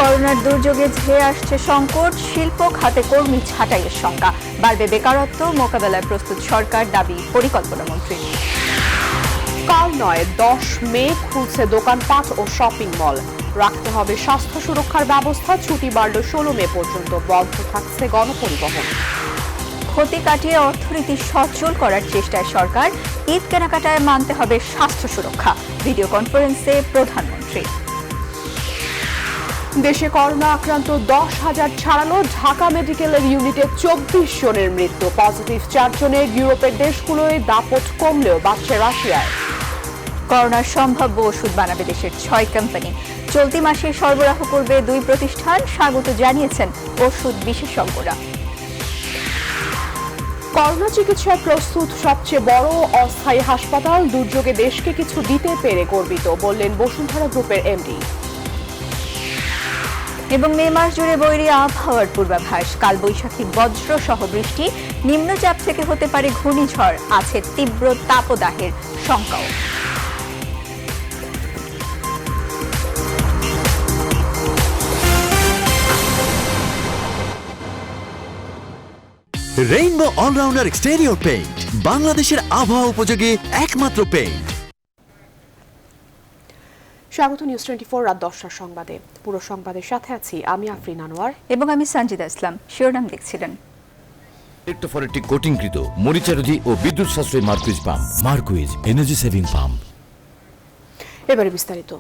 করোনার দুর্যোগে ধেয়ে আসছে সংকট, শিল্প খাতে কর্মী ছাঁটাইয়ের শঙ্কা, বাড়বে বেকারত্ব, মোকাবেলায় প্রস্তুত সরকার, দাবি পরিকল্পনা মন্ত্রীর। কাল নয় 10 মে খুলছে দোকানপাট ও শপিং মল, রাখতে হবে স্বাস্থ্য সুরক্ষার ব্যবস্থা, ছুটি বাড়ল 16 মে পর্যন্ত, বন্ধ থাকছে গণপরিবহন। ক্ষতি কাটিয়ে অর্থনীতি সচল করার চেষ্টায় সরকার, ঈদ কেনাকাটায় মানতে হবে স্বাস্থ্য সুরক্ষা, ভিডিও কনফারেন্সে প্রধানমন্ত্রী। দেশে করোনা আক্রান্ত 10,000 ছাড়ানো, ঢাকা মেডিকেলের ইউনিটে 24 জনের মৃত্যু, পজিটিভ 4 জনের। ইউরোপের দেশগুলোয় দাপট কমলেও বাড়ছে রাশিয়ায়। করোনার সম্ভাব্য ওষুধ বানাবে দেশের 6 কোম্পানি, চলতি মাসে সরবরাহ করবে 2 প্রতিষ্ঠান, স্বাগত জানিয়েছেন ওষুধ বিশেষজ্ঞরা। করোনা চিকিৎসায় প্রস্তুত সবচেয়ে বড় অস্থায়ী হাসপাতাল, দুর্যোগে দেশকে কিছু দিতে পেরে গর্বিত, বললেন বসুন্ধরা গ্রুপের এমডি। এবং মে মাস জুড়ে বৈরী আবহাওয়ার পূর্বাভাস, কালবৈশাখী বজ্র সহ বৃষ্টি, নিম্নচাপ থেকে হতে পারে ঘূর্ণিঝড়, আছে তীব্র তাপদাহের শঙ্কাও। রেইনবো অলরাউন্ডার এক্সটেরিয়র পেইন্ট, বাংলাদেশের আবহাওয়া উপযোগী একমাত্র পেইন্ট। স্বাগত নিউজ 24 রাত 10টার সংবাদে। পুরো সংবাদের সাথে আছি আমি আফরিন আনোয়ার এবং আমি সঞ্জিদা ইসলাম। শিরোনাম দেখছিলেন। ইলেকট্রোফরেটিক কোটিংকৃত মরিচারোধী ও বিদ্যুৎ সাশ্রয়ী Marquis pump. Marquis energy saving pump. এবারে বিস্তারিত।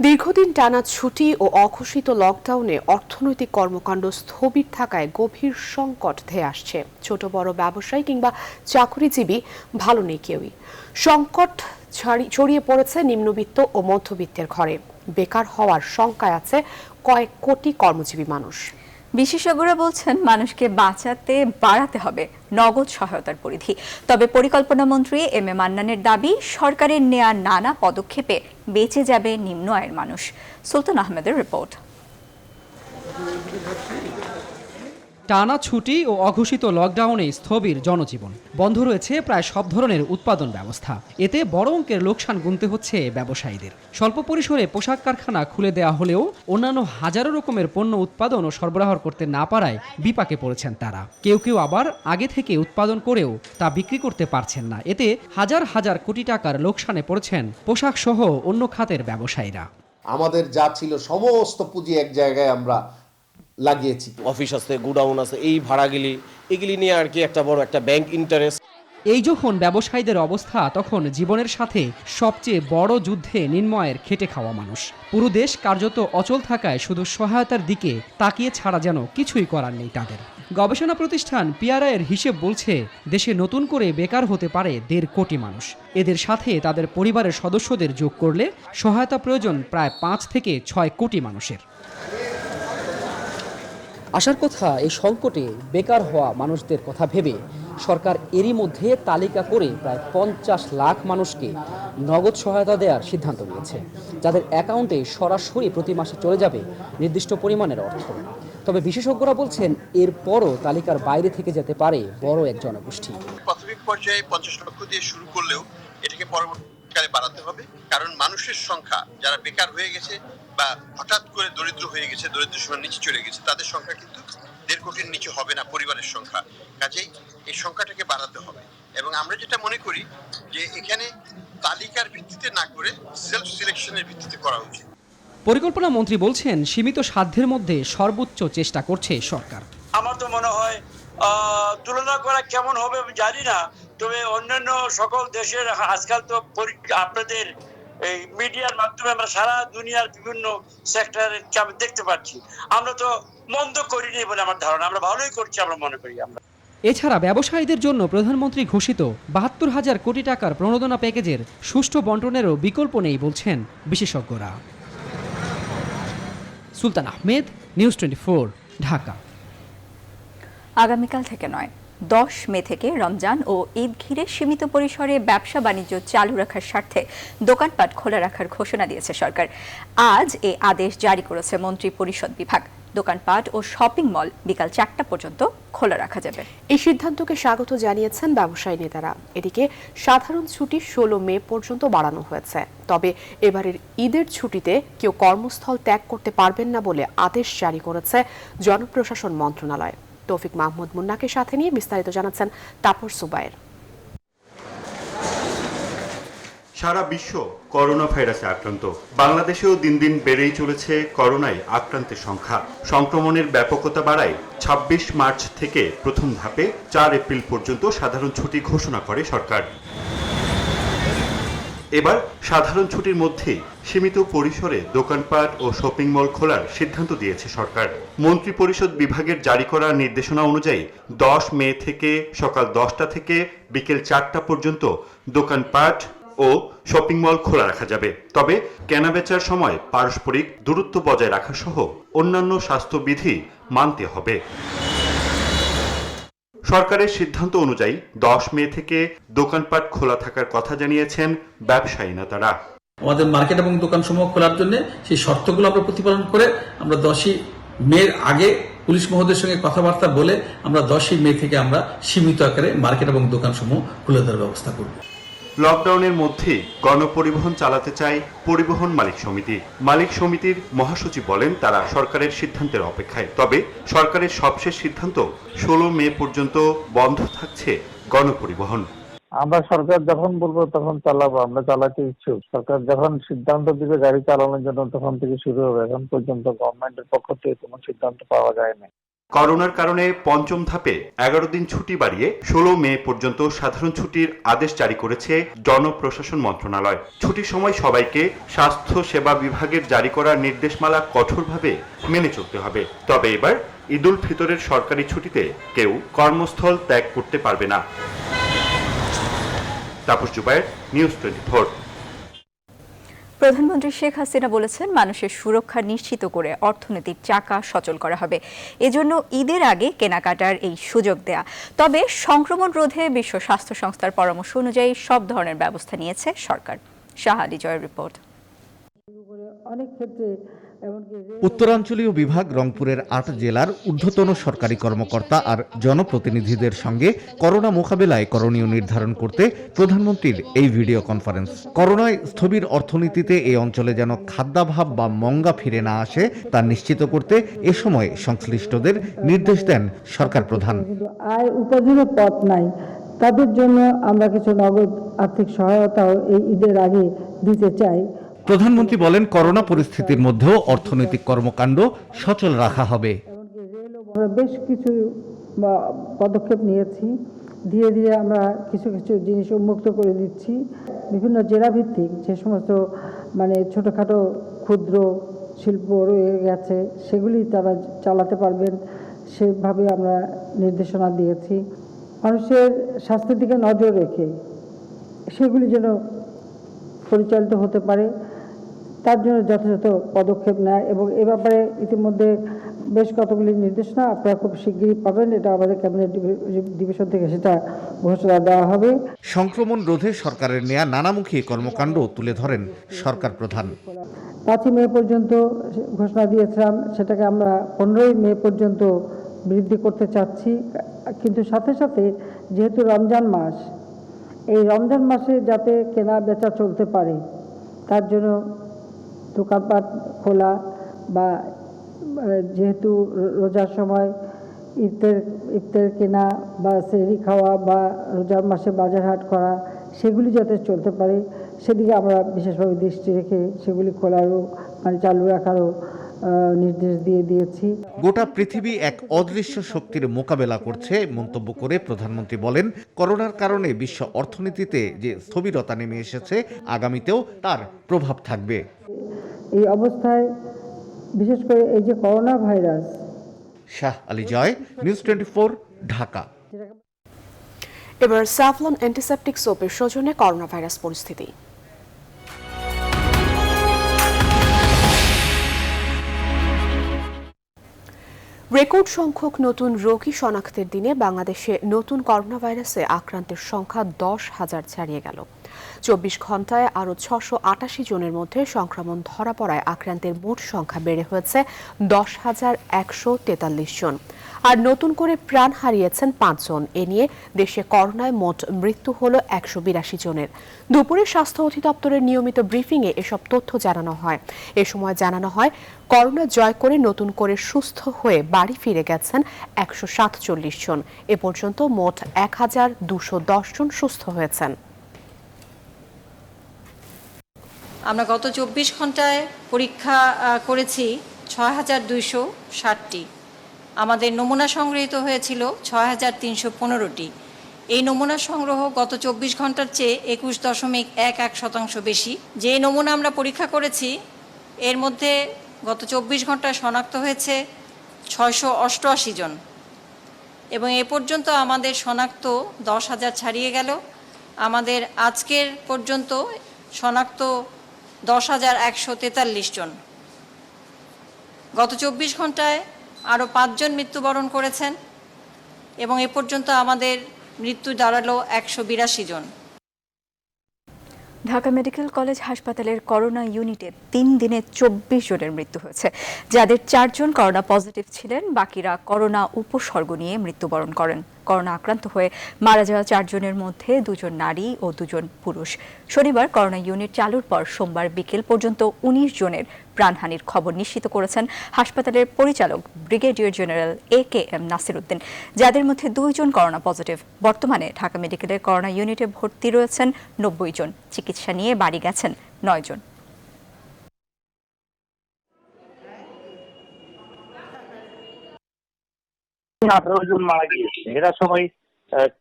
দীর্ঘদিন টানা ছুটি ও অঘোষিত লকডাউনে অর্থনৈতিক কর্মকাণ্ড স্থবির থাকায় গভীর সংকট ধেয়ে আসছে। ছোট বড় ব্যবসায়ী কিংবা চাকরিজীবী ভালো নেই কেউই। সংকট ছড়িয়ে পড়েছে নিম্নবিত্ত ও মধ্যবিত্তের ঘরে। বেকার হওয়ার শঙ্কায় আছে কয়েক কোটি কর্মজীবী মানুষ। বিশেষজ্ঞরা বলছেন, মানুষকে বাঁচাতে বাড়াতে হবে নগদ সহায়তার পরিধি। তবে পরিকল্পনা মন্ত্রী এম এ মান্নানের দাবি, সরকারের নেয়া নানা পদক্ষেপে বেঁচে যাবে নিম্ন আয়ের মানুষ। সুলতান আহমেদের রিপোর্ট। টানা ছুটি ও অঘোষিত লকডাউনে স্থবির জনজীবন, বন্ধ রয়েছে প্রায় সব ধরনের উৎপাদন ব্যবস্থা। এতে বড় অঙ্কের লোকসান গুনতে হচ্ছে ব্যবসায়ীদের। স্বল্প পরিসরে পোশাক কারখানা খুলে দেওয়া হলেও অন্যান্য হাজারো রকমের পণ্য উৎপাদন ও সরবরাহ করতে না পারায় বিপাকে পড়েছেন তারা। কেউ কেউ আবার আগে থেকে উৎপাদন করেও তা বিক্রি করতে পারছেন না। এতে হাজার হাজার কোটি টাকার লোকসানে পড়েছেন পোশাক সহ অন্য খাতের ব্যবসায়ীরা। আমাদের যা ছিল সমস্ত পুঁজি এক জায়গায় আমরা লাগিয়েছি। অফিস আছে, গুডাউন আছে, এই ভাড়াগুলি এগুলি নিয়ে আর কি একটা বড় একটা ব্যাংক ইন্টারেস্ট। এই যখন ব্যবসায়ীদের অবস্থা, তখন জীবনের সাথে সবচেয়ে বড় যুদ্ধে নিম্ন আয়ের খেটে খাওয়া মানুষ। পুরো দেশ কার্যত অচল থাকায় শুধু সহায়তার দিকে তাকিয়ে ছাড়া যেন কিছুই করার নেই তাদের। গবেষণা প্রতিষ্ঠান পিআরআই এর হিসেব বলছে, দেশে নতুন করে বেকার হতে পারে 1.5 কোটি মানুষ। এদের সাথে তাদের পরিবারের সদস্যদের যোগ করলে সহায়তা প্রয়োজন প্রায় 5 থেকে 6 কোটি মানুষের। আসার কথা, এই সংকটে বেকার হওয়া মানুষদের কথা ভেবে সরকার এরই মধ্যে তালিকা করে প্রায় 50 লাখ মানুষকে নগদ সহায়তা দেওয়ার সিদ্ধান্ত নিয়েছে, যাদের অ্যাকাউন্টে সরাসরি প্রতি মাসে চলে যাবে নির্দিষ্ট পরিমাণের অর্থ। তবে বিশেষজ্ঞরা বলছেন, এরপরও তালিকার বাইরে থেকে যেতে পারে বড় এক জনগোষ্ঠী। প্রাথমিক পর্যায়ে 50 লক্ষ দিয়ে শুরু করলেও এটাকে পরবর্তীকালে বাড়াতে হবে, কারণ মানুষের সংখ্যা যারা বেকার হয়ে গেছে বা হঠাৎ করে দরিদ্র হয়ে গেছে, দরিদ্র সীমার নিচে চলে গেছে, তাদের সংখ্যা কিন্তু 1.5 কোটির নিচে হবে না পরিবারের সংখ্যা। কাজেই এই সংখ্যাটাকে বাড়াতে হবে। এবং আমরা যেটা মনে করি যে এখানে তালিকার ভিত্তিতে না করে সেলফ সিলেকশনের ভিত্তিতে করা উচিত। পরিকল্পনা মন্ত্রী বলছেন, সীমিত সাধ্যের মধ্যে সর্বোচ্চ চেষ্টা করছে সরকার। আমার তো মনে হয় তুলনা করা কেমন হবে আমি জানি না, তবে অন্যান্য সকল দেশের আজকাল তো আপনাদের এই মিডিয়ার মাধ্যমে আমরা সারা দুনিয়ার বিভিন্ন সেক্টরে দেখতে পাচ্ছি। আমরা তো মন্দ করিনি বলে আমার ধারণা, আমরা ভালোই করছি আমরা মনে করি। আমরা এছাড়া ব্যবসায়ীদের জন্য প্রধানমন্ত্রী ঘোষিত 72,000 কোটি টাকার প্রণোদনা প্যাকেজের সুষ্ঠু বন্টনেরও বিকল্প নেই বলছেন বিশেষজ্ঞরা। সুলতান আহমেদ, নিউজ 24, ঢাকা। আগামীকাল থেকে নয়, 10 মে থেকে রমজান ও ঈদ ঘিরে সীমিত পরিসরে ব্যবসা বাণিজ্য চালু রাখার স্বার্থে দোকানপাট খোলা রাখার ঘোষণা দিয়েছে সরকার। আজ এই আদেশ জারি করেছে মন্ত্রী পরিষদ বিভাগ। দোকানপাট ও শপিং মল বিকাল 4টা পর্যন্ত খোলা রাখা যাবে। এই সিদ্ধান্তকে স্বাগত জানিয়েছেন ব্যবসায়ী নেতারা। এদিকে সাধারণ ছুটি 16 মে পর্যন্ত বাড়ানো হয়েছে। তবে এবারের ঈদের ছুটিতে কেউ কর্মস্থল ত্যাগ করতে পারবেন না বলে আদেশ জারি করেছে জনপ্রশাসন মন্ত্রণালয়। তৌফিক মাহমুদ মুন্নাকে সাথে নিয়ে বিস্তারিত জানাচ্ছেন তাপস সুবায়ের। সারা বিশ্ব করোনা ভাইরাসে আক্রান্ত। বাংলাদেশেও দিন দিন বেড়েই চলেছে করোনায় আক্রান্তের সংখ্যা। সংক্রমণের ব্যাপকতা বাড়ায় 26 মার্চ থেকে প্রথম ধাপে 4 এপ্রিল পর্যন্ত সাধারণ ছুটি ঘোষণা করে সরকার। এবার সাধারণ ছুটির মধ্যেই সীমিত পরিসরে দোকানপাট ও শপিং মল খোলার সিদ্ধান্ত দিয়েছে সরকার। মন্ত্রী পরিষদ বিভাগের জারি করা নির্দেশনা অনুযায়ী 10 মে থেকে সকাল 10টা থেকে বিকেল 4টা পর্যন্ত দোকানপাট ও শপিং মল খোলা রাখা যাবে। তবে কেনাবেচার সময় পারস্পরিক দূরত্ব বজায় রাখা সহ অন্যান্য স্বাস্থ্যবিধি মানতে হবে। সরকারের সিদ্ধান্ত অনুযায়ী 10 মে থেকে দোকানপাট খোলা থাকার কথা জানিয়েছেন ব্যবসায়ী নেতারা। আমাদের মার্কেট এবং দোকানসমূহ খোলার জন্য সেই শর্তগুলো আমরা প্রতিপালন করে আমরা 10ই মের আগে পুলিশ মহোদয়ের সঙ্গে কথাবার্তা বলে আমরা 10ই মে থেকে আমরা সীমিত আকারে মার্কেট এবং দোকানসমূহ খুলে দেওয়ার ব্যবস্থা করব। লকডাউনের মধ্যে গণপরিবহন চালাতে চায় পরিবহন মালিক সমিতি। মালিক সমিতির মহাসচিব বলেন তারা সরকারের সিদ্ধান্তের অপেক্ষায়। তবে সরকারের সবশেষ সিদ্ধান্ত 16 মে পর্যন্ত বন্ধ থাকছে গণপরিবহন। আমরা সরকার যখন বলবো তখন চালাবো, আমরা চালাতে ইচ্ছুক। সরকার যখন সিদ্ধান্ত দিবে গাড়ি চালানোর জন্য তখন থেকে শুরু হবে। এখন পর্যন্ত গভর্নমেন্টের পক্ষ থেকে কোনো সিদ্ধান্ত পাওয়া যায়নি। করোনার কারণে পঞ্চম ধাপে 11 দিন ছুটি বাড়িয়ে 16 মে পর্যন্ত সাধারণ ছুটির আদেশ জারি করেছে জনপ্রশাসন মন্ত্রণালয়। ছুটির সময় সবাইকে স্বাস্থ্য সেবা বিভাগের জারি করা নির্দেশমালা কঠোরভাবে মেনে চলতে হবে। তবে এবার ঈদ উল ফিতরের সরকারি ছুটিতে কেউ কর্মস্থল ত্যাগ করতে পারবে না। তাপস জুবায়ের, নিউজ 24। প্রধানমন্ত্রী শেখ হাসিনা বলেছেন মানুষের সুরক্ষা নিশ্চিত করে অর্থনৈতিক চাকা সচল করা হবে। এজন্য ঈদের আগে কেনাকাটার এই সুযোগ দেয়া। তবে সংক্রমণ রোধে বিশ্ব স্বাস্থ্য সংস্থার পরামর্শ অনুযায়ী সব ধরনের ব্যবস্থা নিয়েছে সরকার। শাহ আলী জয়ের রিপোর্ট। উত্তরাঞ্চলীয় বিভাগ রংপুরের 8 জেলার ঊর্ধ্বতন সরকারি কর্মকর্তা আর জনপ্রতিনিধিদের সঙ্গে করোনা মোকাবেলায় করণীয় নির্ধারণ করতে প্রধানমন্ত্রীর এই ভিডিও কনফারেন্স। করোনায় স্থবির অর্থনীতিতে এই অঞ্চলে যেন খাদ্যাভাব বা মঙ্গা ফিরে না আসে তা নিশ্চিত করতে এ সময় সংশ্লিষ্টদের নির্দেশ দেন সরকার প্রধান। আয় উপার্জনের পথ নাই, তাদের জন্য আমরা কিছু নগদ আর্থিক সহায়তাও এই ঈদের আগে দিতে চাই। প্রধানমন্ত্রী বলেন করোনা পরিস্থিতির মধ্যেও অর্থনৈতিক কর্মকাণ্ড সচল রাখা হবে। আমরা বেশ কিছু পদক্ষেপ নিয়েছি। ধীরে ধীরে আমরা কিছু কিছু জিনিস উন্মুক্ত করে দিচ্ছি। বিভিন্ন জেলা ভিত্তিক যে সমস্ত ছোটখাটো ক্ষুদ্র শিল্প রয়ে গেছে সেগুলি তারা চালাতে পারবেন, সেভাবে আমরা নির্দেশনা দিয়েছি। মানুষের স্বাস্থ্যের দিকে নজর রেখে সেগুলি যেন পরিচালিত হতে পারে তার জন্য যথাযথ পদক্ষেপ নেয় এবং এ ব্যাপারে ইতিমধ্যে বেশ কতগুলি নির্দেশনা আপনারা খুব শিগগিরই পাবেন। এটা আমাদের ক্যাবিনেট ডিভিশন থেকে সেটা ঘোষণা দেওয়া হবে। সংক্রমণ রোধে সরকারের নেয়া নানামুখী কর্মকাণ্ড তুলে ধরেন সরকার প্রধান। 5 মে পর্যন্ত ঘোষণা দিয়েছিলাম, সেটাকে আমরা 15 মে পর্যন্ত বৃদ্ধি করতে চাচ্ছি। কিন্তু সাথে সাথে যেহেতু রমজান মাস, এই রমজান মাসে যাতে কেনা বেচা চলতে পারে তার জন্য দোকানপাট খোলা বা যেহেতু রোজার সময় ইফতার কেনা বা সেহরি খাওয়া বা রোজার মাসে বাজার হাট করা সেগুলি যাতে চলতে পারে সেদিকে আমরা বিশেষভাবে দৃষ্টি রেখে সেগুলি খোলারও চালু রাখারও নির্দেশ দিয়েছি। গোটা পৃথিবী এক অদৃশ্য শক্তির মোকাবেলা করছে মন্তব্য করে প্রধানমন্ত্রী বলেন করোনার কারণে বিশ্ব অর্থনীতিতে যে স্থবিরতা নেমে এসেছে আগামীতেও তার প্রভাব থাকবে। এই অবস্থায় বিশেষ করে এই যে করোনা ভাইরাস। শাহ আলী জয়, নিউজ 24, ঢাকা। এবার স্যাভলন অ্যান্টিসেপটিক সোপের সৌজন্যে করোনা ভাইরাস পরিস্থিতি। রেকর্ড সংখ্যক নতুন রোগী শনাক্তের দিনে বাংলাদেশে নতুন করোনা ভাইরাসে আক্রান্তের সংখ্যা 10,000 ছাড়িয়ে গেল। 24 ঘন্টায় আরও 688 জনের মধ্যে সংক্রমণ ধরা পড়ায় আক্রান্তের মোট সংখ্যা বেড়ে হয়েছে 10,143 জন। আর নতুন করে প্রাণ হারিয়েছেন 5 জন। এ নিয়ে দেশে করোনায় মোট মৃত্যু হল 182 জনের। দুপুরে স্বাস্থ্য অধিদপ্তরের নিয়মিত ব্রিফিংয়ে এসব তথ্য জানানো হয়। এ সময় জানানো হয়, করোনা জয় করে নতুন করে সুস্থ হয়ে বাড়ি ফিরে গেছেন 147 জন। এ পর্যন্ত মোট 1,210 জন সুস্থ হয়েছেন। আমরা গত 24 ঘন্টায় পরীক্ষা করেছি 6,260টি। আমাদের নমুনা সংগৃহীত হয়েছিল 6,315টি। এই নমুনা সংগ্রহ গত 24 ঘন্টার চেয়ে 21.11% বেশি। যে নমুনা আমরা পরীক্ষা করেছি এর মধ্যে গত 24 ঘন্টায় শনাক্ত হয়েছে 688 জন এবং এ পর্যন্ত আমাদের শনাক্ত 10,000 ছাড়িয়ে গেল। আমাদের আজকের পর্যন্ত শনাক্ত 10,143 জন। গত 24 ঘন্টায় আরও 5 জন মৃত্যুবরণ করেছেন এবং এ পর্যন্ত আমাদের মৃত্যু দাঁড়ালো 182 জন। ঢাকা মেডিকেল কলেজ হাসপাতালের করোনা ইউনিটে 3 দিনে 24 জনের মৃত্যু হয়েছে, যাদের 4 জন করোনা পজিটিভ ছিলেন। বাকিরা করোনা উপসর্গ নিয়ে মৃত্যুবরণ করেন। করোনা আক্রান্ত হয়ে মারা যাওয়া 4 জনের মধ্যে 2 জন নারী ও 2 জন পুরুষ। শনিবার করোনা ইউনিট চালুর পর সোমবার বিকেল পর্যন্ত 19 জনের প্রাণহানির খবর নিশ্চিত করেছেন হাসপাতালের পরিচালক brigadier general AKM Nasir Uddin, যাদের মধ্যে 2 জন করোনা পজিটিভ। বর্তমানে ঢাকা মেডিকেলের করোনা ইউনিটে ভর্তি রয়েছেন 90 জন। চিকিৎসা নিয়ে বাড়ি গেছেন 9 জন। 18 জন মারা গিয়েছে। এরা সবাই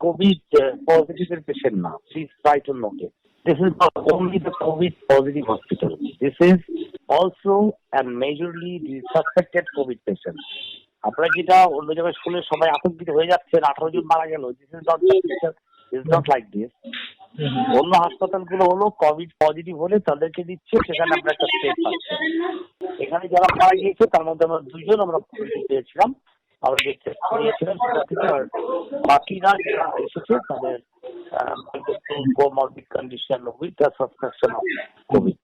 কোভিড পজিটিভের পেশেন্ট না। Please try to note it. This is not only the COVID positive hospital. This is also and majorly the suspected COVID patient. আপনারা যেটা অন্য জায়গায় শুনে সবাই আতঙ্কিত হয়ে যাচ্ছেন, 18 জন মারা গেল, this is not like this. অন্য হাসপাতালগুলো হলো কোভিড পজিটিভ হলে তাদেরকে দিচ্ছে, সেখানে আমরা একটা স্টেপ পাচ্ছি। এখানে যারা মারা গিয়েছে তার মধ্যে আমরা 2 জন আমরা পজিটিভ পেয়েছিলাম, আমরা দেখতে পেয়েছিলাম সেটা থেকে। আর বাকিরা যারা এসেছে তাদের comorbid condition with the সাসপেকশন of Covid.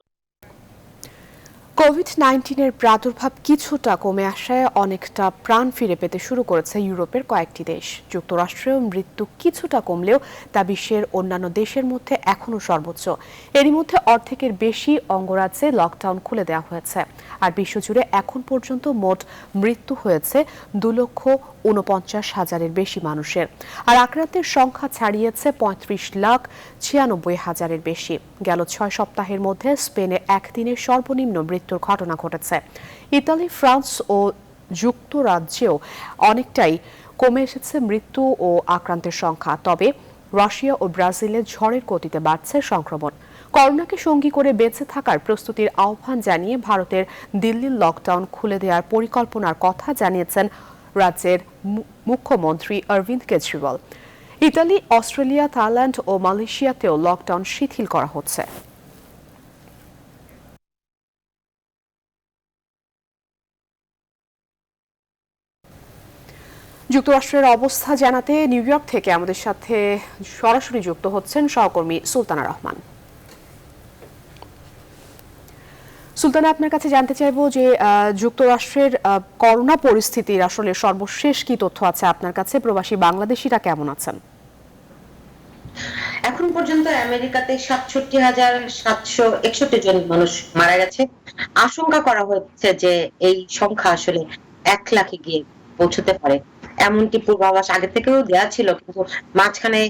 COVID-19 প্রাদুর্ভাব কিছুটা কমে আসায় অনেকটা প্রাণ ফিরে পেতে শুরু করেছে ইউরোপের কয়েকটি দেশ। যুক্তরাষ্ট্রেও মৃত্যু কিছুটা কমলেও তা বিশ্বের অন্যান্য দেশের মধ্যে এখনও সর্বোচ্চ। এরই মধ্যে অর্ধেকের বেশি অঙ্গরাজ্যে লকডাউন খুলে দেওয়া হয়েছে। আর বিশ্বজুড়ে এখন পর্যন্ত মোট মৃত্যু হয়েছে 2,49,000-এর বেশি মানুষের। আর আক্রান্তের সংখ্যা ছাড়িয়েছে 35,96,000-এর বেশি। গেল 6 সপ্তাহের মধ্যে স্পেনে একদিনের সর্বনিম্ন মৃত্যুর ঘটনা ঘটেছে। ইতালি, ফ্রান্স ও যুক্তরাজ্যেও অনেকটাই কমে এসেছে মৃত্যু ও আক্রান্তের সংখ্যা। তবে রাশিয়া ও ব্রাজিলে ঝড়ের গতিতে বাড়ছে সংক্রমণ। করোনাকে সঙ্গী করে বেঁচে থাকার প্রস্তুতির আহ্বান জানিয়ে ভারতের দিল্লির লকডাউন খুলে দেওয়ার পরিকল্পনার কথা জানিয়েছেন রাজ্যের মুখ্যমন্ত্রী Arvind Kejriwal. Italy, Australia, Thailand ও মালয়েশিয়াতেও লকডাউন শিথিল করা হচ্ছে। যুক্তরাষ্ট্রের অবস্থা জানাতে নিউ ইয়র্ক থেকে আমাদের সাথে সরাসরি যুক্ত হচ্ছেন সহকর্মী সুলতানা রহমান। সুলতানা, আপনার কাছে জানতে চাইবো যে যুক্তরাষ্ট্রের করোনা পরিস্থিতির আসলে সর্বশেষ কি তথ্য আছে আপনার কাছে? প্রবাসী বাংলাদেশিরা কেমন আছেন? এখন পর্যন্ত আমেরিকাতে 67,761 জন মানুষ মারা গেছে। আশঙ্কা করা হচ্ছে যে এই সংখ্যা আসলে 1 লাখে গিয়ে পৌঁছতে পারে, এমনটি পূর্বাভাস আগে থেকেও দেওয়া ছিল। কিন্তু মাঝখানে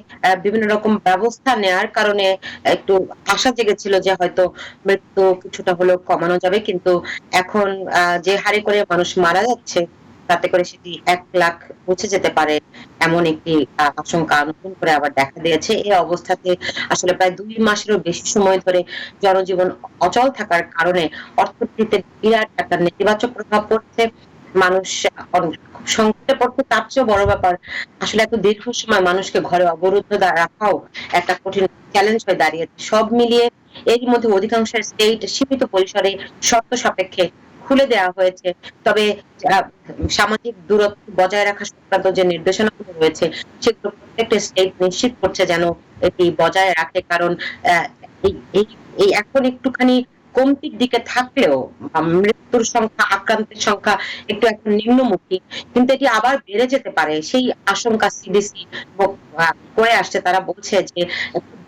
বিভিন্ন রকম ব্যবস্থা নেওয়ার কারণে একটু আশা জেগেছিল যে হয়তো মৃত্যু কিছুটা হলেও কমানো যাবে। কিন্তু এখন যে হারে করে মানুষ মারা যাচ্ছে তাতে করে সেটি 1 লাখ পৌঁছে যেতে পারে এমন একটি আশঙ্কা নতুন করে আবার দেখা দিয়েছে। এই অবস্থাতে আসলে প্রায় 2 মাসেরও বেশি সময় ধরে জনজীবন অচল থাকার কারণে অর্থনীতিতে বিরাট একটা নেতিবাচক প্রভাব পড়ছে। মানুষ সংকটে পড়তে, তার চেয়েও বড় ব্যাপার আসলে এত দীর্ঘ সময় মানুষকে ঘরে অবরুদ্ধ রাখাও একটা কঠিন চ্যালেঞ্জ হয়ে দাঁড়িয়েছে। সব মিলিয়ে এর মধ্যে অধিকাংশ স্টেট সীমিত পরিসরে শর্ত সাপেক্ষে খুলে দেওয়া হয়েছে, তবে সামাজিক দূরত্ব বজায় রাখা সংক্রান্ত যে নির্দেশনাগুলো রয়েছে সেগুলো প্রত্যেকটা স্টেট নিশ্চিত করছে যেন এটি বজায় রাখে। কারণ এই এখন একটুখানি কমতির দিকে থাকলেও মৃত্যুর সংখ্যা, আক্রান্তের সংখ্যা একটু এখন নিম্নমুখী, কিন্তু এটি আবার বেড়ে যেতে পারে সেই আশঙ্কা সিডিসি করে আসছে। তারা বলছে যে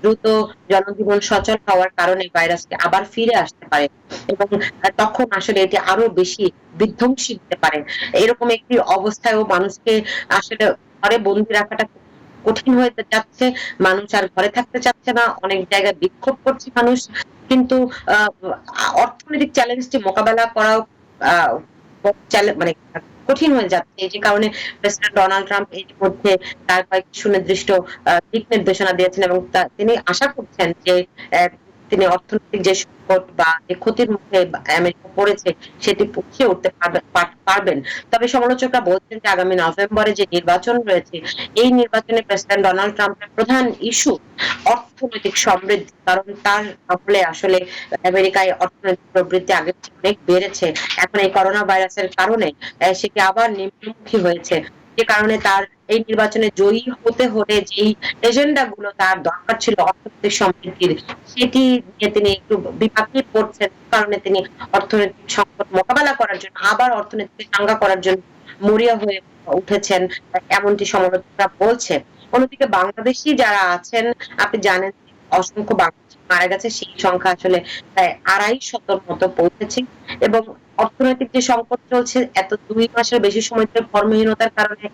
দ্রুত জনজীবন সচল হওয়ার কারণে ভাইরাসটি আবার ফিরে আসতে পারে এবং তখন আসলে এটি আরো বেশি বিধ্বংসী হতে পারে। এরকম একটি অবস্থায়ও মানুষকে আসলে ঘরে বন্দি রাখাটা কঠিন হয়ে যাচ্ছে, মানুষ আর ঘরে থাকতে চাচ্ছে না, অনেক জায়গায় বিক্ষোভ করছে মানুষ, কিন্তু অর্থনৈতিক চ্যালেঞ্জটি মোকাবেলা করাও মানে কঠিন হয়ে যাচ্ছে। যে কারণে প্রেসিডেন্ট ডোনাল্ড ট্রাম্প এর মধ্যে তার কয়েকটি সুনির্দিষ্ট দিক নির্দেশনা দিয়েছেন এবং তিনি আশা করছেন যে তিনি অর্থনৈতিক যে সংকট বা যে ক্ষতির মুখে আমেরিকা পড়েছে সেটি পুষিয়ে উঠতে পারবেন। তবে সমালোচকরা বলছেন যে আগামী নভেম্বরে যে নির্বাচন রয়েছে এই নির্বাচনে প্রেসিডেন্ট ডোনাল্ড ট্রাম্পের প্রধান ইস্যু অর্থনৈতিক সমৃদ্ধি, কারণ তার আমলে আসলে আমেরিকায় অর্থনৈতিক প্রবৃদ্ধি আগের থেকে অনেক বেড়েছে, এখন এই করোনা ভাইরাসের কারণে সেটি আবার নিম্নমুখী হয়েছে। যে কারণে তার এই নির্বাচনে জয়ী হতে হলে যেই এজেন্ডা গুলো তার দরকার ছিল অর্থনৈতিক সমৃদ্ধির, সেটি নিয়ে তিনি একটু বিপাকে পড়ছেন। কারণে তিনি অর্থনৈতিক সংকট মোকাবেলা করার জন্য, আবার অর্থনীতিকে চাঙ্গা করার জন্য মরিয়া হয়ে উঠেছেন, এমনটি সমালোচকরা বলছে। অন্যদিকে বাংলাদেশি যারা আছেন, আপনি জানেন অসংখ্য বাংলাদেশি মারা গেছে, সেই সংখ্যা আসলে প্রায় 250 মতো পৌঁছেছে এবং অর্থনৈতিক যে সংকট চলছে এত 2 মাসের বেশি সময় ধরে কর্মহীনতার কারণে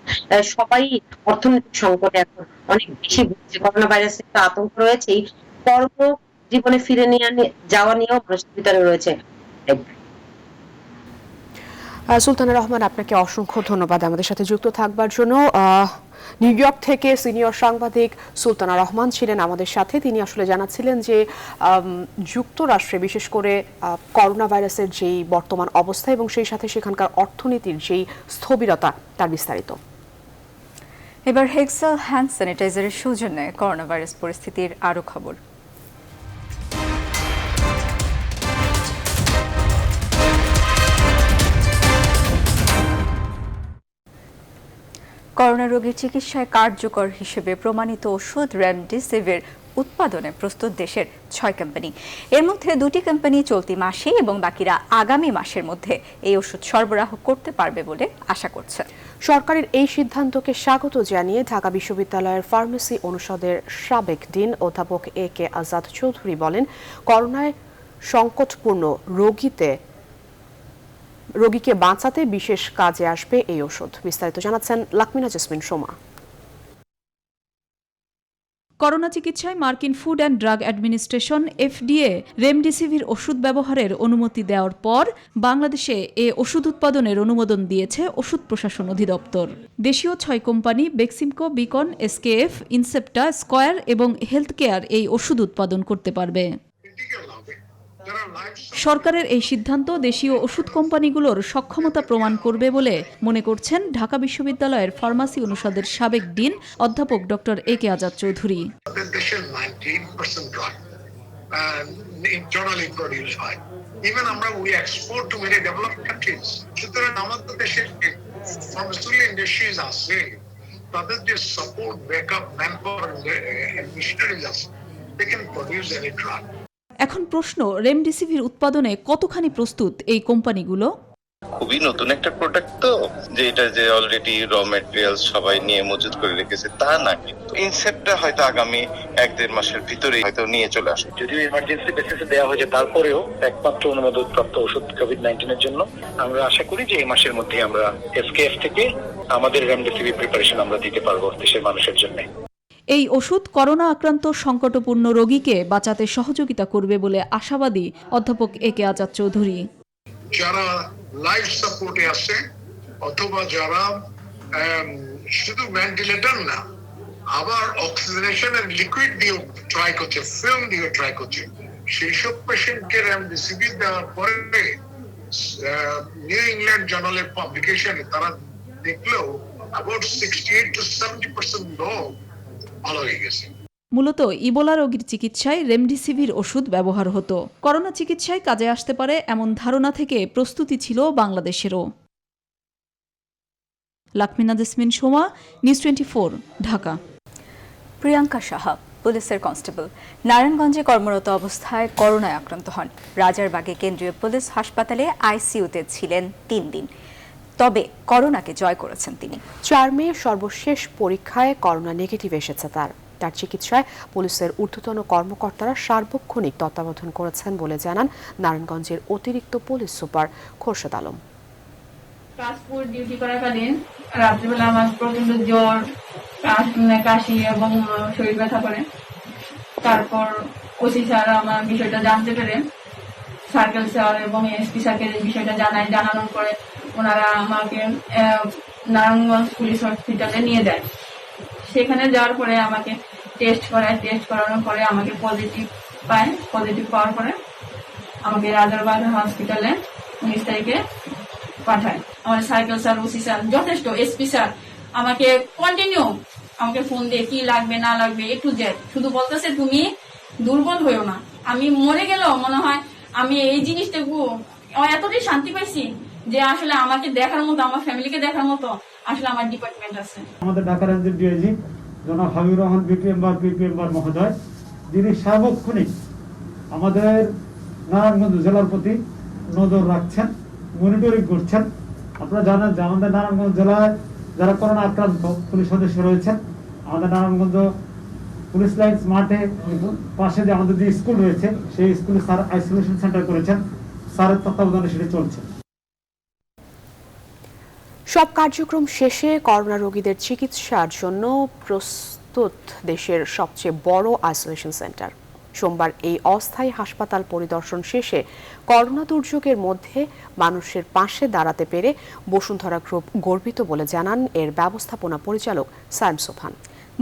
সবাই অর্থনৈতিক সংকটে এখন অনেক বেশি ভুগছে। করোনা ভাইরাসের তো আতঙ্ক রয়েছেই, কর্ম জীবনে ফিরে নিয়ে যাওয়া নিয়েও মানুষের ভিতরে রয়েছে। সুলতানা রহমান, আপনাকে অসংখ্য ধন্যবাদ আমাদের সাথে যুক্ত থাকবার জন্য। নিউ ইয়র্ক থেকে সিনিয়র সাংবাদিক সুলতানা রহমান ছিলেন আমাদের সাথে। তিনি আসলে জানাচ্ছিলেন যে যুক্তরাষ্ট্রে বিশেষ করে করোনা ভাইরাসের যেই বর্তমান অবস্থা এবং সেই সাথে সেখানকার অর্থনীতির যেই স্থবিরতা তার বিস্তারিত। এবার হেক্সেল হ্যান্ড স্যানিটাইজারের সৌজন্যে করোনা ভাইরাস পরিস্থিতির আরও খবর। করোনা রোগীর চিকিৎসায় কার্যকর হিসেবে প্রমাণিত ওষুধ রেমডেসিভির উৎপাদনে প্রস্তুত দেশের 6 কোম্পানি। এর মধ্যে 2টি কোম্পানি চলতি মাসে এবং বাকিরা আগামী মাসের মধ্যে এই ওষুধ সরবরাহ করতে পারবে বলে আশা করছে। সরকারের এই সিদ্ধান্তকে স্বাগত জানিয়ে ঢাকা বিশ্ববিদ্যালয়ের ফার্মেসি অনুষদের সাবেক ডিন অধ্যাপক AK আজাদ চৌধুরী বলেন, করোনায় সংকটপূর্ণ রোগীকে বাঁচাতে বিশেষ কাজে আসবে এই ওষুধ। বিস্তারিত জানাচ্ছেন লাকমিনা জেসমিন সোমা। করোনা চিকিৎসায় মার্কিন food and drug administration FDA remdesivir ওষুধ ব্যবহারের অনুমতি দেওয়ার পর বাংলাদেশে এ ওষুধ উৎপাদনের অনুমোদন দিয়েছে ওষুধ প্রশাসন অধিদপ্তর। দেশীয় 6 company Beximco, Beacon, SKF, Incepta, square এবং হেলথ কেয়ার এই ওষুধ উৎপাদন করতে পারবে। সরকারের এই সিদ্ধান্ত দেশীয় ওষুধ কোম্পানিগুলোর সক্ষমতা প্রমাণ করবে বলে মনে করছেন ঢাকা বিশ্ববিদ্যালয়ের ফার্মাসি অনুষদের সাবেক ডিন অধ্যাপক ডক্টর AK আজাদ চৌধুরী। তাদের যে সাপোর্ট ব্যাকআপ ম্যানপাওয়ার মিশনারিজ আছে, they can produce any drug. এখন প্রশ্ন, রেমডেসিভির উৎপাদনে কতখানি প্রস্তুত এই কোম্পানিগুলো? খুবই নতুন একটা প্রোডাক্ট তো, যে এটা যে অলরেডি র ম্যাটেরিয়াল সবাই নিয়ে মজুত করে রেখেছে তা না, কিন্তু ইনসেপ্টটা হয়তো আগামী 1-1.5 মাসের ভিতরে হয়তো নিয়ে চলে আসবে। যদিও ইমার্জেন্সি বেসিসে দেওয়া হয়েছে, তারপরেও একমাত্র অনুমোদনপ্রাপ্ত ওষুধ কোভিড-19 এর জন্য আমরা আশা করি যে এই মাসের মধ্যে আমরা SKF থেকে আমাদের রেমডেসিভির প্রিপারেশন আমরা দিতে পারবো দেশের মানুষের জন্য। এই ওষুধ করোনা আক্রান্ত সংকটপূর্ণ রোগীকে বাঁচাতে সহযোগিতা করবে বলে আশাবাদী অধ্যাপক AK আজাদ চৌধুরী। যারা লাইফ সাপোর্টে আছে অথবা যারা শুধু ভেন্টিলেটর না, আবার অক্সিজেনেশনের লিকুইড দিয়ে ট্রাই করছে, ফিল্ম দিয়ে ট্রাই করছে, সেই সব পেশেন্টকে রেমডেসিভির দেওয়ার পরে নিউ ইংল্যান্ড জার্নালের পাবলিকেশনে তারা দেখলেও about 68 to 70% লোক ভালো হয়ে গেছে। মূলত ইবোলা রোগীর চিকিৎসায় রেমডেসিভির ওষুধ ব্যবহার হতো। করোনা চিকিৎসায় কাজে আসতে পারে এমন ধারণা থেকে প্রস্তুতি ছিল বাংলাদেশেরও। লাকমিনা জেসমিন সোমা, নিউজ 24, ঢাকা। প্রিয়াঙ্কা সাহা পুলিশের কনস্টেবল নারায়ণগঞ্জে কর্মরত অবস্থায় করোনায় আক্রান্ত হন। রাজারবাগে কেন্দ্রীয় পুলিশ হাসপাতালে আইসিইউতে ছিলেন 3 দিন। তবে করোনাকে জয় করেছেন তিনি। 4 মে সর্বশেষ পরীক্ষায় করোনা নেগেটিভ এসেছে তার চিকিৎসায় পুলিশের ঊর্ধ্বতন কর্মকর্তারা সার্বক্ষণিক তত্ত্বাবধান করেছেন বলে জানান নারায়ণগঞ্জের অতিরিক্ত police super Khorshed Alam. Passport duty করাকালীন রাত্রিবেলা আমার প্রচন্ড জ্বর, কাশি এবং শরীর ব্যথা করে। তারপর ওসি স্যার আমার বিষয়টা জানতে পেরে সার্কেল স্যার এবং এসপি স্যারকে বিষয়টা জানানোর পরে ওনারা আমাকে নারায়ণগঞ্জ পুলিশ হসপিটালে নিয়ে যায়। সেখানে যাওয়ার পরে আমাকে টেস্ট করানোর পরে আমাকে পজিটিভ পায়। পজিটিভ পাওয়ার পরে আমাকে রাজারবাগ হসপিটালে 19 তারিখে পাঠায়। আমার সাইকেল স্যার, ওসি স্যার, যথেষ্ট এসপি স্যার আমাকে কন্টিনিউ আমাকে ফোন দিয়ে কি লাগবে না লাগবে একটু শুধু বলতেছে তুমি দুর্বল হইও না। আমি মরে গেলেও মনে হয় আমি এই জিনিসটুকু এতটাই শান্তি পাইছি যে আসলে আমাকে দেখার মতো, আমার ফ্যামিলিকে দেখার মতো আসলে আমার ডিপার্টমেন্ট আছে। আমাদের ঢাকা রেঞ্জের ডিআইজি জনাব হাবিবুর রহমান বিপিএমবার মহোদয়, যিনি সার্বক্ষণিক আমাদের নারায়ণগঞ্জ জেলার প্রতি নজর রাখছেন, মনিটরিং করছেন। আপনারা জানেন যে আমাদের নারায়ণগঞ্জ জেলায় যারা করোনা আক্রান্ত পুলিশ সদস্য রয়েছেন, আমাদের নারায়ণগঞ্জ পুলিশ লাইন্স মাঠে পাশে যে আমাদের যে স্কুল রয়েছে সেই স্কুলে স্যার আইসোলেশন সেন্টার করেছেন, স্যারের তত্ত্বাবধানে সেটি চলছে। সব কার্যক্রম শেষে করোনা রোগীদের চিকিৎসার জন্য প্রস্তুত দেশের সবচেয়ে বড় আইসোলেশন সেন্টার। সোমবার এই অস্থায়ী হাসপাতাল পরিদর্শন শেষে করোনা দুর্যোগের মধ্যে মানুষের পাশে দাঁড়াতে পেরে বসুন্ধরা গ্রুপ গর্বিত বলে জানান এর ব্যবস্থাপনা পরিচালক সাইম সোফান।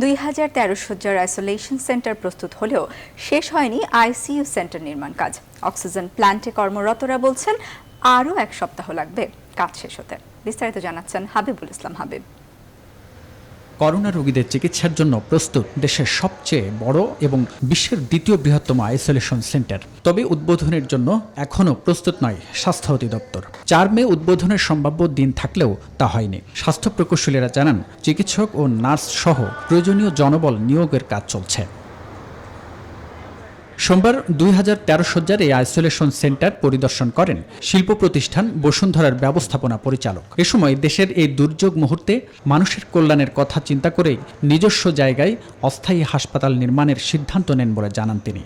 2013 সজ্জার আইসোলেশন সেন্টার প্রস্তুত হলেও শেষ হয়নি আইসিইউ সেন্টার নির্মাণ কাজ। অক্সিজেন প্ল্যান্টে কর্মরতরা বলছেন আরও 1 সপ্তাহ লাগবে কাজ শেষ হতে। বিস্তারিত জানাচ্ছেন হাবিবুল ইসলাম হাবিব। করোনা রোগীদের চিকিৎসার জন্য প্রস্তুত দেশের সবচেয়ে বড় এবং বিশ্বের দ্বিতীয় বৃহত্তম আইসোলেশন সেন্টার। তবে উদ্বোধনের জন্য এখনও প্রস্তুত নয় স্বাস্থ্য অধিদপ্তর। 4 মে উদ্বোধনের সম্ভাব্য দিন থাকলেও তা হয়নি। স্বাস্থ্য প্রকৌশলীরা জানান চিকিৎসক ও নার্স সহ প্রয়োজনীয় জনবল নিয়োগের কাজ চলছে। সোমবার 2013 সজ্জার এই আইসোলেশন সেন্টার পরিদর্শন করেন শিল্প প্রতিষ্ঠান বসুন্ধরার ব্যবস্থাপনা পরিচালক। এ সময় দেশের এই দুর্যোগ মুহূর্তে মানুষের কল্যাণের কথা চিন্তা করেই নিজস্ব জায়গায় অস্থায়ী হাসপাতাল নির্মাণের সিদ্ধান্ত নেন বলে জানান তিনি।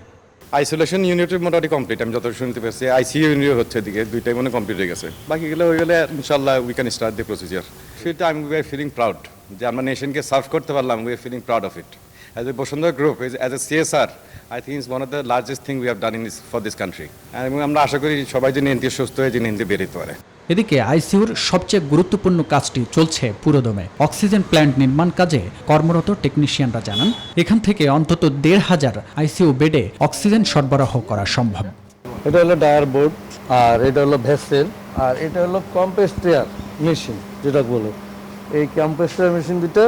আইসোলেশন ইউনিটের মোটামুটি কমপ্লিট, আমি যতটা শুনতে পাচ্ছি। আইসিইউ ইউনিট হচ্ছে দিকে 2টাই মনে কমপ্লিট হয়ে গেছে, বাকিগুলো হয়ে গেলে ইনশাল্লাহ we can start the procedure. সেটা আমি উই আর ফিলিং প্রাউড যে আমরা নেশনকে সার্ভ করতে পারলাম। We are feeling proud of it. As a Bosundhara Group, as a CSR, I think it's one of the largest thing we have done for this country. এবং আমরা আশা করি সবাই যেন এনতে সুস্থ হয়ে যেন এনতে বেরোতে পারে। এদিকে আইসিইউর সবচেয়ে গুরুত্বপূর্ণ কাজটি চলছে পুরোদমে। অক্সিজেন প্ল্যান্ট নির্মাণ কাজে কর্মরত টেকনিশিয়ানরা জানান এখান থেকে অন্তত 1,500 আইসিইউ বেডে অক্সিজেন সরবরাহ করা সম্ভব। এটা হলো ডায়ার বোর্ড, আর এটা হলো ভেসেল, আর এটা হলো কম্প্রেসর মেশিন যেটা বলে। এই কম্প্রেসর মেশিন দুটো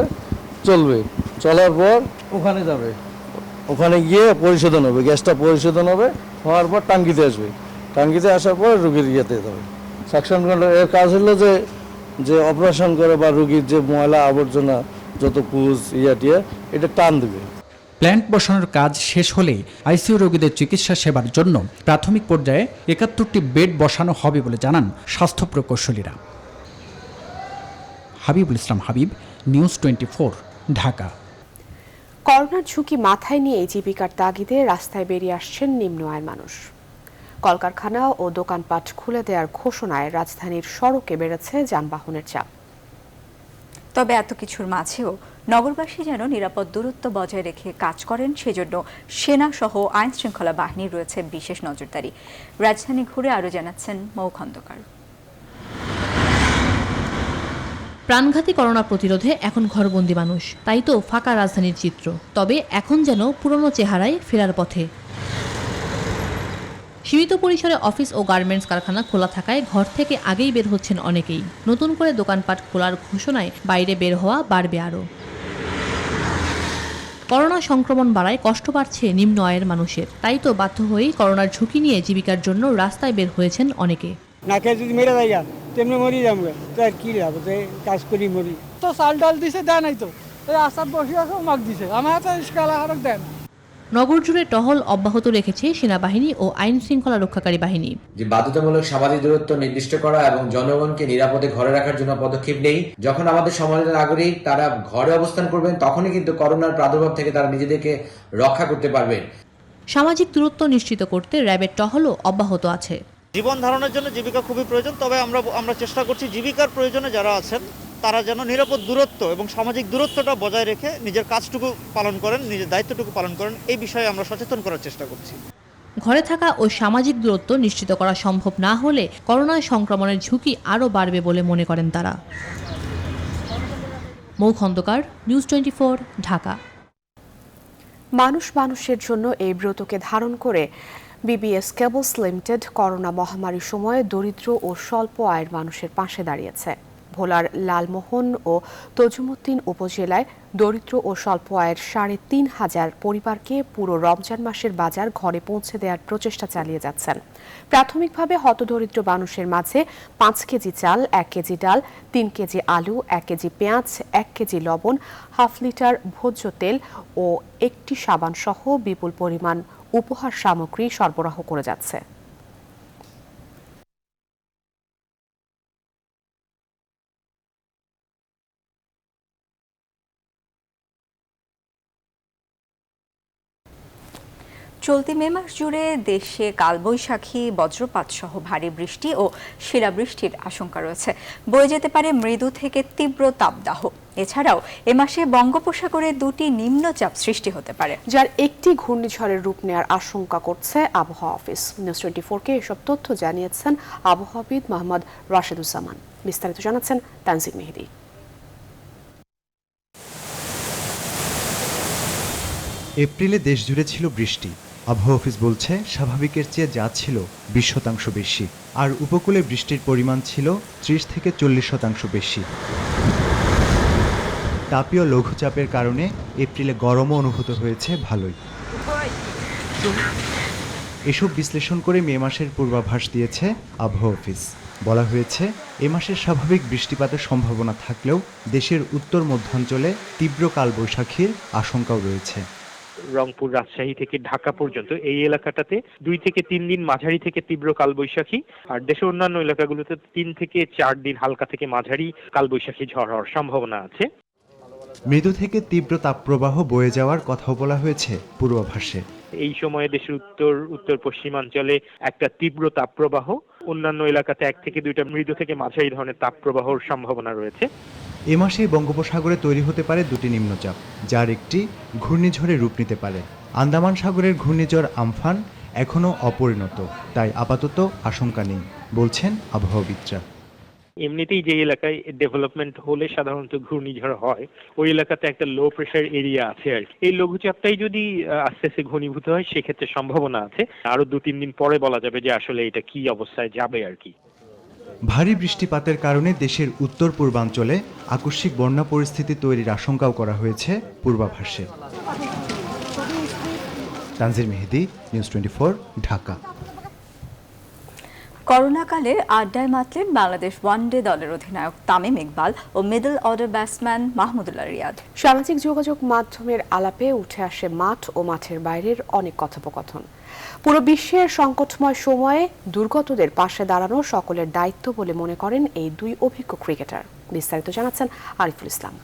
চলবে, চলার পর ওখানে যাবে, ওখানে গিয়ে পরিশোধন হবে, গ্যাসটা পরিশোধন হবে, হওয়ার পর টাঙ্কিতে আসবে, টাঙ্কিতে আসার পর রুগীর ইয়েতে যাবে সাকশন কন্ট্রোল। এর কাজ হলো যে অপারেশন করে বা রুগীর যে ময়লা আবর্জনা যত পুজ টিয়া এটা টান দেবে। প্ল্যান্ট বসানোর কাজ শেষ হলেই আইসিইউ রোগীদের চিকিৎসা সেবার জন্য প্রাথমিক পর্যায়ে 71টি বেড বসানো হবে বলে জানান স্বাস্থ্য প্রকৌশলীরা। হাবিবুল ইসলাম হাবিব, নিউজ 24, ঢাকা। করোনার ঝুঁকি মাথায় নিয়ে জীবিকার তাগিদে রাস্তায় বেরিয়ে আসছেন নিম্ন আয়ের মানুষ। কলকারখানা ও দোকানপাট খুলে দেওয়ার ঘোষণায় রাজধানীর সড়কে বেড়েছে যানবাহনের চাপ। তবে এত কিছুর মাঝেও নগরবাসী যেন নিরাপদ দূরত্ব বজায় রেখে কাজ করেন, সেজন্য সেনা সহ আইন শৃঙ্খলা বাহিনীর রয়েছে বিশেষ নজরদারি। রাজধানী ঘুরে আরও জানাচ্ছেন মৌ খন্দকার। প্রাণঘাতী করোনা প্রতিরোধে এখন ঘরবন্দি মানুষ, তাই তো ফাঁকা রাজধানীর চিত্র। তবে এখন যেন পুরনো চেহারায় ফেরার পথে। সীমিত পরিসরে অফিস ও গার্মেন্টস কারখানা খোলা থাকায় ঘর থেকে আগেই বের হচ্ছেন অনেকেই। নতুন করে দোকানপাট খোলার ঘোষণায় বাইরে বের হওয়া বাড়বে আরও। করোনা সংক্রমণ বাড়ায় কষ্ট বাড়ছে নিম্ন আয়ের মানুষের, তাই তো বাধ্য হয়েই করোনার ঝুঁকি নিয়ে জীবিকার জন্য রাস্তায় বের হয়েছেন অনেকে। না খেয়ে যদি মেরে যায় তেমনি মরি যাবো, তো আর কি লাভ, কাজ করি মরি। তো চাল ডাল দিছে, দেয় নাই তো আসার বসে আছে, মাগ দিছে, আমার হাতে ইস্কালা হারক দেন। নগর জুড়ে টহল অব্যাহত রেখেছে সেনাবাহিনী ও আইন শৃঙ্খলা রক্ষাকারী বাহিনী। যে বাধ্যতামূলক সামাজিক দূরত্ব নির্দিষ্ট করা এবং জনগণকে নিরাপদে ঘরে রাখার জন্য পদক্ষেপ নেই। যখন আমাদের সমাজের নাগরিক তারা ঘরে অবস্থান করবেন, তখনই কিন্তু করোনার প্রাদুর্ভাব থেকে তারা নিজেদেরকে রক্ষা করতে পারবেন। সামাজিক দূরত্ব নিশ্চিত করতে র্যাবের টহলও অব্যাহত আছে। জীবন ধারণের জন্য জীবিকা খুবই প্রয়োজন, তবে আমরা চেষ্টা করছি জীবিকার প্রয়োজনে যারা আছেন তারা যেন নিরাপদ দূরত্ব এবং সামাজিক দূরত্বটা বজায় রেখে নিজের কাজটুকু পালন করেন, নিজের দায়িত্বটুকু পালন করেন, এই বিষয়ে আমরা সচেতন করার চেষ্টা করছি। ঘরে থাকা ও সামাজিক দূরত্ব নিশ্চিত করা সম্ভব না হলে করোনা সংক্রমণের ঝুঁকি আরও বাড়বে বলে মনে করেন তারা। মৌ খন্দকার, নিউজ 24, ঢাকা। মানুষ মানুষের জন্য এই ব্রতকে ধারণ করে বিবিএস কেবলস লিমিটেড করোনা মহামারীর সময়ে দরিদ্র ও স্বল্প আয়ের মানুষের পাশে দাঁড়িয়েছে। ভোলার লালমোহন ও তজুমুদ্দিন উপজেলায় দরিদ্র ও স্বল্প আয়ের ৩,৫০০ পরিবারকে পুরো রমজান মাসের বাজার ঘরে পৌঁছে দেওয়ার প্রচেষ্টা চালিয়ে যাচ্ছেন। প্রাথমিকভাবে হতদরিদ্র মানুষের মাঝে ৫ কেজি চাল, ১ কেজি ডাল, ৩ কেজি আলু, ১ কেজি পেঁয়াজ, ১ কেজি লবণ, হাফ লিটার ভোজ্য তেল ও একটি সাবান সহ বিপুল পরিমাণ উপহার সামগ্রী সরবরাহ করে যাচ্ছে। চলতি মে মাস জুড়ে দেশে কালবৈশাখী, বজ্রপাত সহ ভারী বৃষ্টি ও শিলাবৃষ্টির আশঙ্কা রয়েছে। বয়ে যেতে পারে মৃদু থেকে তীব্র তাপদাহ। এছাড়াও এ মাসে বঙ্গোপসাগরে 2টি নিম্নচাপ সৃষ্টি হতে পারে, যার একটি ঘূর্ণিঝড়ের রূপ নেওয়ার আশঙ্কা করছে আবহাওয়া অফিস। নিউজ 24কে এসব তথ্য জানিয়েছেন আবহাওয়াবিদ মোহাম্মদ রাশেদুজ্জামান। বিস্তারিত জানাচ্ছেন তানজিম মেহেদি। এপ্রিলে দেশ জুড়ে ছিল বৃষ্টি। আবহাওয়া অফিস বলছে স্বাভাবিকের চেয়ে যা ছিল 20% বেশি, আর উপকূলে বৃষ্টির পরিমাণ ছিল 30 থেকে 40% বেশি। তাপীয় লঘুচাপের কারণে এপ্রিলে গরমও অনুভূত হয়েছে ভালোই। এসব বিশ্লেষণ করে মে মাসের পূর্বাভাস দিয়েছে আবহাওয়া অফিস। বলা হয়েছে এ মাসের স্বাভাবিক বৃষ্টিপাতের সম্ভাবনা থাকলেও দেশের উত্তর মধ্যাঞ্চলে তীব্র কালবৈশাখীর আশঙ্কাও রয়েছে। রংপুর, রাজশাহী থেকে ঢাকা পর্যন্ত এই এলাকাটাতে 2 থেকে 3 দিন মাঝারি থেকে তীব্র কালবৈশাখী, আর দেশের অন্যান্য এলাকাগুলোতে 3 থেকে 4 দিন হালকা থেকে মাঝারি কালবৈশাখী ঝড় হওয়ার সম্ভাবনা আছে। মৃদু থেকে তীব্র তাপপ্রবাহ বয়ে যাওয়ার কথাও বলা হয়েছে পূর্বাভাসে। এই সময়ে দেশের উত্তর পশ্চিমাঞ্চলে একটা তীব্র তাপপ্রবাহ, অন্যান্য এলাকাতে 1 থেকে 2টা মৃদু থেকে মাঝারি ধরনের তাপপ্রবাহর সম্ভাবনা রয়েছে। এ মাসে বঙ্গোপসাগরে তৈরি হতে পারে 2টি নিম্নচাপ, যার একটি ঘূর্ণিঝড়ে রূপ নিতে পারে। আন্দামান সাগরের ঘূর্ণিঝড় আমফান এখনও অপরিণত, তাই আপাতত আশঙ্কা নেই বলছেন আবহাওয়াবিদরা। এমনিতেই যে এলাকায় ডেভেলপমেন্ট হলে সাধারণত ঘূর্ণিঝড় হয়, ওই এলাকাতে একটা লো প্রেসার এরিয়া আছে আর এই লঘুচাপটাই যদি আস্তে আস্তে ঘনীভূত হয় সেক্ষেত্রে সম্ভাবনা আছে আরো 2-3 দিন পরে বলা যাবে যে আসলে এটা কি অবস্থায় যাবে আর কি। ভারী বৃষ্টিপাতের কারণে দেশের উত্তর পূর্বাঞ্চলে আকস্মিক বন্যা পরিস্থিতি তৈরির আশঙ্কাও করা হয়েছে পূর্বাভাসে। তানজির মেহেদি, নিউজ 24, ঢাকা। করোনাকালে আড্ডায় মাতলেন বাংলাদেশ ওয়ানডে দলের অধিনায়ক তামিম ইকবাল ও middle order batsman Mahmudullah Riyad. সামাজিক যোগাযোগ মাধ্যমের আলাপে উঠে আসে মাঠ ও মাঠের বাইরের অনেক কথোপকথন। পুরো বিশ্বের সংকটময় সময়ে দুর্গতদের পাশে দাঁড়ানো সকলের দায়িত্ব বলে মনে করেন এই দুই অভিজ্ঞ ক্রিকেটার। বিস্তারিত জানাচ্ছেন আরিফুল ইসলাম।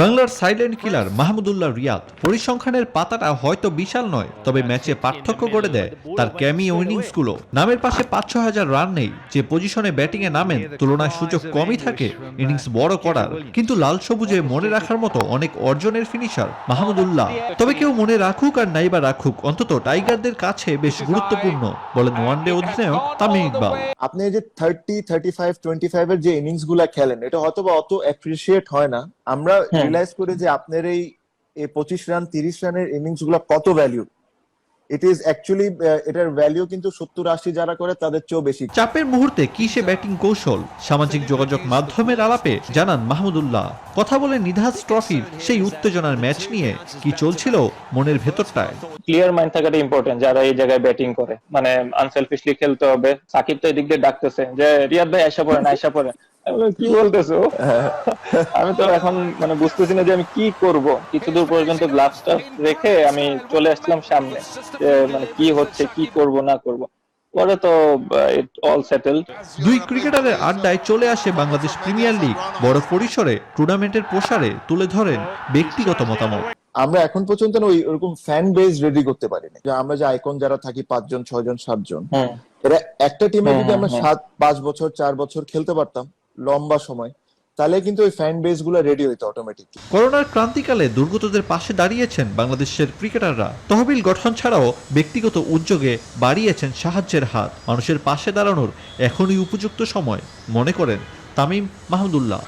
বাংলার সাইলেন্ট কিলার মাহমুদুল্লাহ রিয়াদ পরিসংখ্যানের পাতাটা হয়তো বিশাল নয়, তবে ম্যাচে পার্থক্য করে দেয় তার ক্যামিও ইনিংসগুলো। নামের পাশে 5-6 হাজার রান নেই, যে পজিশনে ব্যাটিং এ নামেন তুলনায় সুযোগ কমই থাকে ইনিংস বড় করার, কিন্তু লাল সবুজে মনে রাখার মতো অনেক অর্জনের ফিনিশার মাহমুদুল্লাহ। তবে কেউ মনে রাখুক আর নাইবা রাখুক, অন্তত টাইগারদের কাছে বেশ গুরুত্বপূর্ণ বলেন ওয়ানডে অধিনায়ক তামিম ইকবাল। আপনি যে 30, 35, 25 এর যে ইনিংস গুলা খেলেন এটা হয়তো বা অত অ্যাপ্রিসিয়েট হয় না। আমরা রিয়েলাইজ করি যে আপনার এই 25 রান 30 রানের ইনিংস গুলো কত ভ্যালু। ইট ইজ অ্যাকচুয়ালি এটার ভ্যালু কিন্তু 70-80 যারা করে তাদের চেয়েও বেশি। চাপের মুহূর্তে কি সে ব্যাটিং কৌশল, সামাজিক যোগাযোগ মাধ্যমের আলাপে জানান মাহমুদুল্লাহ। কথা বলে নিধাস ট্রফির সেই উত্তেজনার ম্যাচ নিয়ে কি চলছিল মনের ভেতরটায়। ক্লিয়ার মাইন্ড থাকাটা ইম্পর্টেন্ট যারা এই জায়গায় ব্যাটিং করে, মানে আনসেলফিশলি খেলতে হবে। সাকিব তো এদিক দিয়ে ডাকতেছে যে রিয়াদ ভাই আয়সা পড়েন। কি বলতেছো? আমি তো এখন মানে বুঝতেছি না যে আমি কি করব। কিছু দূর পর্যন্ত গ্লাভসটা রেখে আমি চলে আসলাম সামনে, মানে কি হচ্ছে, কি করব না করব। পরে তো অল সেটেলড। দুই ক্রিকেটারের আড্ডায় চলে আসে বাংলাদেশ প্রিমিয়ার লিগ। বড় পরিসরে টুর্নামেন্টের প্রসারে তুলে ধরেন ব্যক্তিগত মতামত। আমরা এখন পর্যন্ত ওরকম ফ্যান বেস রেডি করতে পারিনি। আমরা যে আইকন যারা থাকি 5 জন 6 জন 7 জন, এরা একটা টিমে যদি আমরা 5 বছর 4 বছর খেলতে পারতাম লম্বা সময়, তাহলে কিন্তু ওই ফ্যান বেস গুলো রেডি হইতো অটোমেটিক। করোনার ক্রান্তিকালে দুর্গতদের পাশে দাঁড়িয়েছেন বাংলাদেশের ক্রিকেটাররা। তহবিল গঠন ছাড়াও ব্যক্তিগত উদ্যোগে বাড়িয়েছেন সাহায্যের হাত। মানুষের পাশে দাঁড়ানোর এখনই উপযুক্ত সময় মনে করেন তামিম মাহমুদুল্লাহ।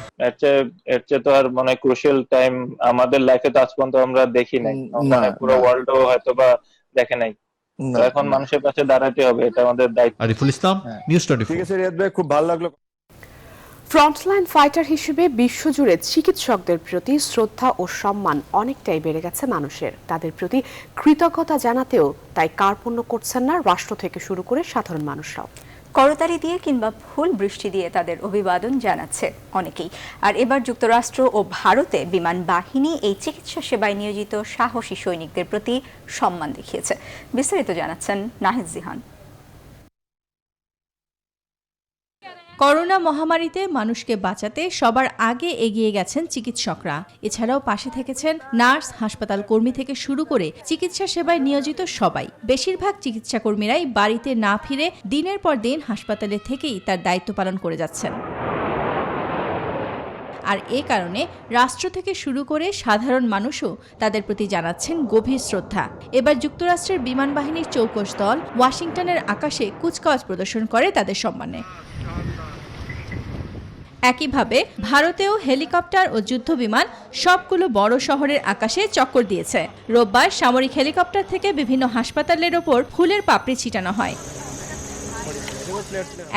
এর চেয়ে তো আর মানে ক্রুশিয়াল টাইম আমাদের লাইফে তো আজ পর্যন্ত আমরা দেখি নাই, মানে পুরো ওয়ার্ল্ডও হয়তো বা দেখে নাই। এখন মানুষের পাশে দাঁড়াতে হবে, এটা আমাদের দায়িত্ব। আরিফুল ইসলাম, নিউজ 24। ঠিক আছে রিয়াদ ভাই, খুব ভালো লাগলো। ফ্রন্টলাইন ফাইটার হিসেবে বিশ্বজুড়ে চিকিৎসকদের প্রতি শ্রদ্ধা ও সম্মান অনেকটাই বেড়ে গেছে মানুষের। তাদের প্রতি কৃতজ্ঞতা জানাতেও তাই কার্পণ্য করছেন না রাষ্ট্র থেকে শুরু করে সাধারণ মানুষরাও। করতালি দিয়ে কিংবা ফুল বৃষ্টি দিয়ে তাদের অভিবাদন জানাচ্ছে অনেকেই। আর এবার যুক্তরাষ্ট্র ও ভারতে বিমান বাহিনী এই চিকিৎসা সেবায় নিয়োজিত সাহসী সৈনিকদের প্রতি সম্মান দেখিয়েছে। বিস্তারিত জানাচ্ছেন নাহিদ জিহান। করোনা মহামারীতে মানুষকে বাঁচাতে সবার আগে এগিয়ে গেছেন চিকিৎসকরা। এছাড়াও পাশে থেকেছেন নার্স, হাসপাতাল কর্মী থেকে শুরু করে চিকিৎসা সেবায় নিয়োজিত সবাই। বেশিরভাগ চিকিৎসা কর্মীরাই বাড়িতে না ফিরে দিনের পর দিন হাসপাতালে থেকেই তার দায়িত্ব পালন করে যাচ্ছেন। আর এ কারণে রাষ্ট্র থেকে শুরু করে সাধারণ মানুষও তাদের প্রতি জানাচ্ছেন গভীর শ্রদ্ধা। এবার যুক্তরাষ্ট্রের বিমান বাহিনীর চৌকস দল ওয়াশিংটনের আকাশে কুচকাওয়াজ প্রদর্শন করে তাদের সম্মানে। একইভাবে ভারতেও হেলিকপ্টার ও যুদ্ধবিমান সবগুলো বড় শহরের আকাশে চক্কর দিয়েছে। রোববার সামরিক হেলিকপ্টার থেকে বিভিন্ন হাসপাতালের ওপর ফুলের পাপড়ি ছিটানো হয়।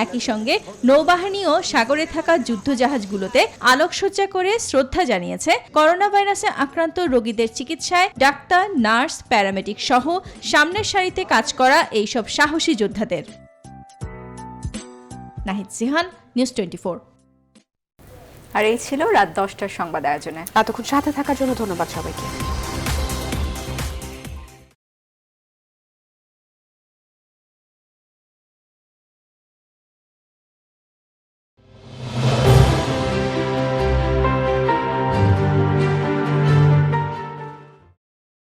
একই সঙ্গে নৌবাহিনীও সাগরে থাকা যুদ্ধজাহাজগুলোতে আলোকসজ্জা করে শ্রদ্ধা জানিয়েছে করোনা ভাইরাসে আক্রান্ত রোগীদের চিকিৎসায় ডাক্তার, নার্স, প্যারামেডিক সহ সামনের সারিতে কাজ করা এইসব সাহসী যোদ্ধাদের। নাহিদ জিহান, নিউজ 24। আর এই ছিল রাত 10টার সংবাদ আয়োজনে। এতক্ষণ সাথে থাকার জন্য ধন্যবাদ সবাইকে।